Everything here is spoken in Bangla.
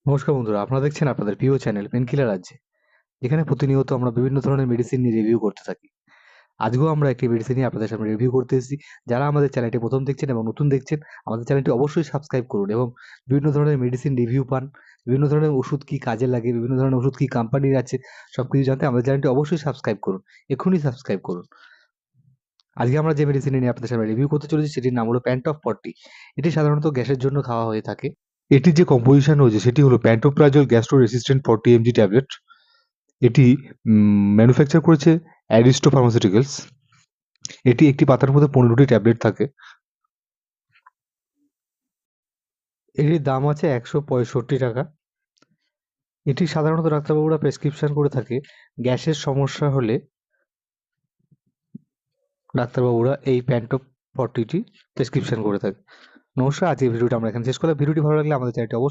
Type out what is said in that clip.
নমস্কার বন্ধুরা, আপনারা দেখছেন আপনাদের প্রিয় চ্যানেল পেনকিলার রাজ্যে, যেখানে প্রতিনিয়ত আমরা বিভিন্ন ধরনের মেডিসিন নিয়ে রিভিউ করতে থাকি। আজকেও আমরা একটি মেডিসিন নিয়ে আপনাদের সামনে রিভিউ করতে এসেছি। যারা আমাদের চ্যানেলটি প্রথম দেখছেন এবং নতুন দেখছেন, আমাদের চ্যানেলটি অবশ্যই সাবস্ক্রাইব করুন এবং বিভিন্ন ধরনের মেডিসিন রিভিউ পান, বিভিন্ন ধরনের ওষুধ কি কাজে লাগে, বিভিন্ন ধরনের ওষুধ কি কোম্পানির আছে, সবকিছু জানতে আমাদের চ্যানেলটি অবশ্যই সাবস্ক্রাইব করুন। এক্ষুনি সাবস্ক্রাইব করুন। আজকে আমরা যে মেডিসিন নিয়ে আপনাদের সামনে রিভিউ করতে চলেছি সেটির নাম হলো প্যান্টপ 40। এটি সাধারণত গ্যাসের জন্য খাওয়া হয়ে থাকে। এটির যে কম্পোজিশন রয়েছে সেটি হলো pantoprazole gastro resistant 40 mg tablet. এটি ম্যানুফ্যাকচার করেছে অ্যারিস্টো ফার্মাসিউটিক্যালস। এটি একটি পাতার মধ্যে 15টি ট্যাবলেট থাকে। এটির দাম আছে 165 টাকা। এটি সাধারণত ডাক্তারবাবুরা প্রেসক্রিপশন করে থাকে। গ্যাসের সমস্যা হলে ডাক্তারবাবুরা এই প্যান্টপ 40টি প্রেসক্রিপশন করে থাকে। নমস্কার, আজকের ভিডিওটা আমরা এখানে শেষ করলাম। ভিডিওটি ভালো লাগলে আমাদের চ্যানেলটি অবশ্যই